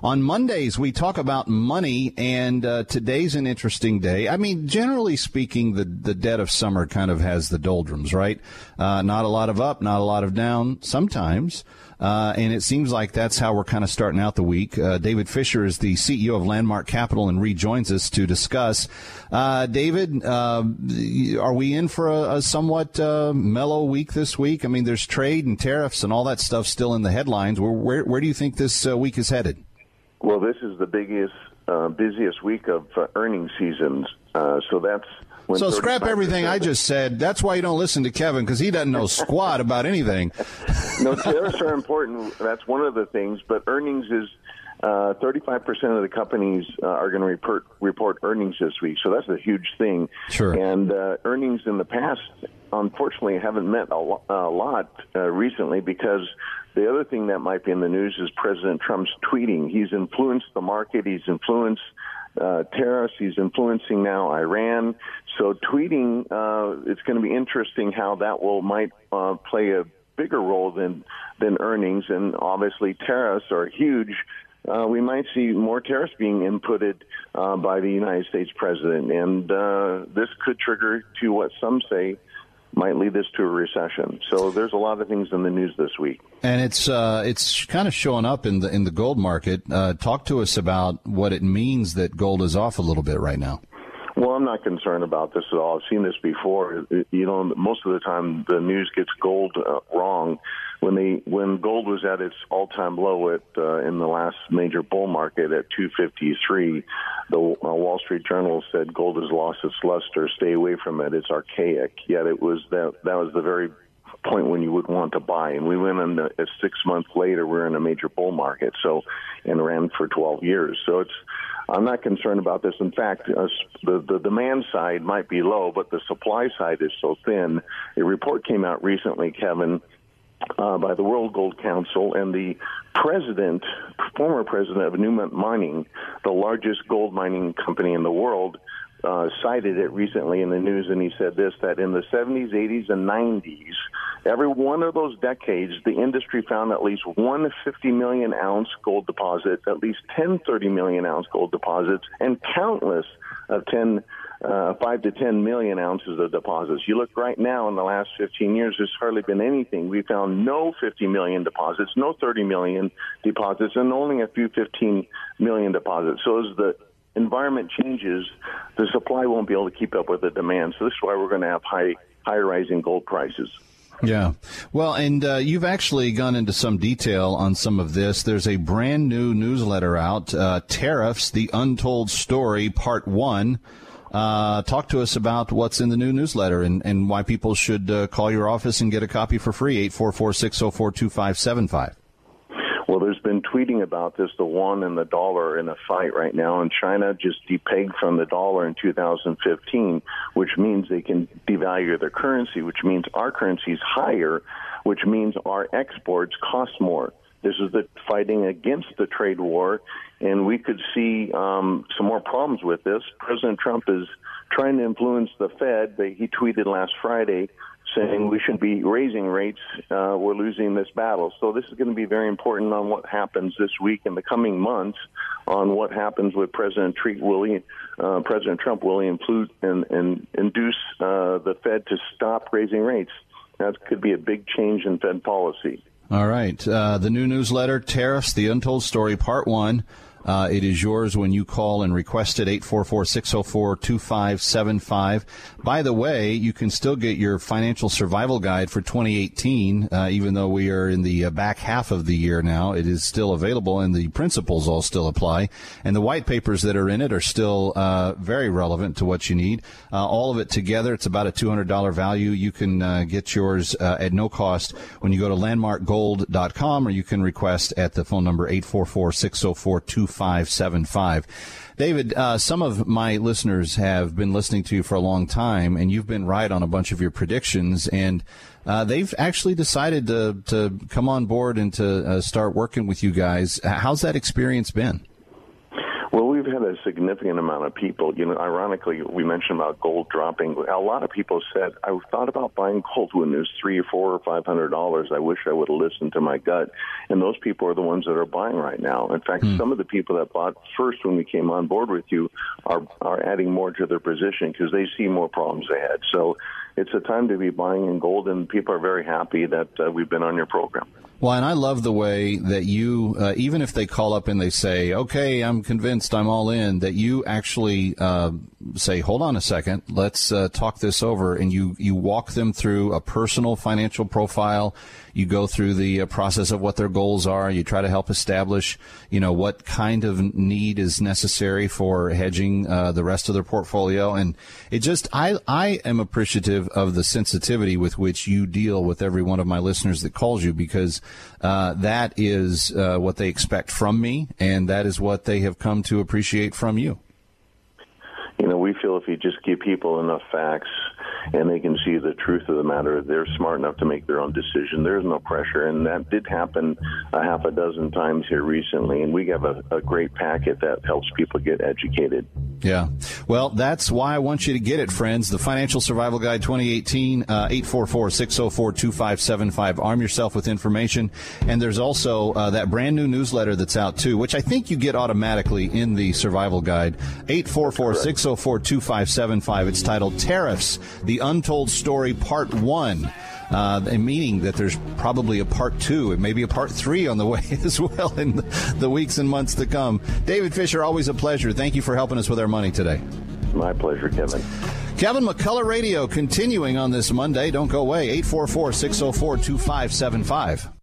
On Mondays, we talk about money, and today's an interesting day. I mean, generally speaking, the dead of summer kind of has the doldrums, right? Not a lot of up, not a lot of down sometimes. And it seems like that's how we're kind of starting out the week. David Fischer is the CEO of Landmark Capital and rejoins us to discuss. David, are we in for a somewhat mellow week this week? I mean, there's trade and tariffs and all that stuff still in the headlines. Where do you think this week is headed? Well, this is the busiest week of earnings seasons. So that's So scrap everything I just said. That's why you don't listen to Kevin, because he doesn't know squat about anything. No, tariffs are important. That's one of the things. But earnings is 35% of the companies are going to report earnings this week. So that's a huge thing. Sure. And earnings in the past, unfortunately, haven't meant a lot recently, because the other thing that might be in the news is President Trump's tweeting. He's influenced the market. He's influenced tariffs. He's influencing now Iran. So tweeting, it's going to be interesting how that might play a bigger role than earnings. And obviously tariffs are huge. We might see more tariffs being inputted by the United States president. And this could trigger to what some say might lead this to a recession. So there's a lot of things in the news this week. And it's kind of showing up in the gold market. Talk to us about what it means that gold is off a little bit right now. Well, I'm not concerned about this at all. I've seen this before. Most of the time the news gets gold wrong. When gold was at its all-time low in the last major bull market at 253, the Wall Street Journal said gold has lost its luster. Stay away from it. It's archaic. Yet it was that was the very point when you would want to buy. And we went in 6 months later, we're in a major bull market. And ran for 12 years. So I'm not concerned about this. In fact, the demand side might be low, but the supply side is so thin. A report came out recently, Kevin, by the World Gold Council, and the former president of Newmont Mining, the largest gold mining company in the world, cited it recently in the news, and he said that in the 70s, 80s, and 90s, every one of those decades, the industry found at least one 50 million ounce gold deposit, at least 10 30 million ounce gold deposits, and countless of 5 to 10 million ounces of deposits. You look right now in the last 15 years, there's hardly been anything. We found no 50 million deposits, no 30 million deposits, and only a few 15 million deposits. So as the environment changes, the supply won't be able to keep up with the demand. So this is why we're going to have high rising gold prices. Yeah. Well, and you've actually gone into some detail on some of this. There's a brand new newsletter out, Tariffs, The Untold Story, Part 1. Talk to us about what's in the new newsletter and why people should call your office and get a copy for free, 844-604-2575. Well, there's been tweeting about this, the yuan and the dollar in a fight right now, and China just depegged from the dollar in 2015, which means they can devalue their currency, which means our currency is higher, which means our exports cost more. This is the fighting against the trade war, and we could see some more problems with this. President Trump is trying to influence the Fed. He tweeted last Friday saying we should be raising rates. We're losing this battle. So this is going to be very important on what happens this week and the coming months on what happens with President Trump will induce the Fed to stop raising rates. That could be a big change in Fed policy. All right. The new newsletter, Tariffs, The Untold Story, Part 1. It is yours when you call and request it, 844-604-2575. By the way, you can still get your financial survival guide for 2018, even though we are in the back half of the year now. It is still available, and the principles all still apply. And the white papers that are in it are still very relevant to what you need. All of it together, it's about a $200 value. You can get yours at no cost when you go to landmarkgold.com, or you can request at the phone number 844-604-2575. David, some of my listeners have been listening to you for a long time, and you've been right on a bunch of your predictions, and they've actually decided to come on board and to start working with you guys. How's that experience been? Well, we've had a significant amount of people, ironically, we mentioned about gold dropping. A lot of people said, I thought about buying gold when it was $300 or $400 or $500. I wish I would have listened to my gut. And those people are the ones that are buying right now. In fact, some of the people that bought first when we came on board with you are adding more to their position because they see more problems ahead. So it's a time to be buying in gold, and people are very happy that we've been on your program. Well, and I love the way that you, even if they call up and they say, okay, I'm convinced, I'm all in, that you actually say, hold on a second, let's talk this over. And you walk them through a personal financial profile. You go through the process of what their goals are. You try to help establish, what kind of need is necessary for hedging the rest of their portfolio. And it just, I am appreciative of the sensitivity with which you deal with every one of my listeners that calls you, because that is what they expect from me, and that is what they have come to appreciate from you. We feel if you just give people enough facts and they can see the truth of the matter, they're smart enough to make their own decision. There's no pressure, and that did happen a half a dozen times here recently, and we have a great packet that helps people get educated. Yeah. Well, that's why I want you to get it, friends. The Financial Survival Guide 2018, 844-604-2575. Arm yourself with information. And there's also that brand new newsletter that's out, too, which I think you get automatically in the Survival Guide. 844-604-2575. It's titled Tariffs, The Untold Story, Part 1. Meaning that there's probably a part 2 and maybe a part 3 on the way as well in the weeks and months to come. David Fischer, always a pleasure. Thank you for helping us with our money today. My pleasure, Kevin. Kevin McCullough Radio continuing on this Monday. Don't go away. 844-604-2575.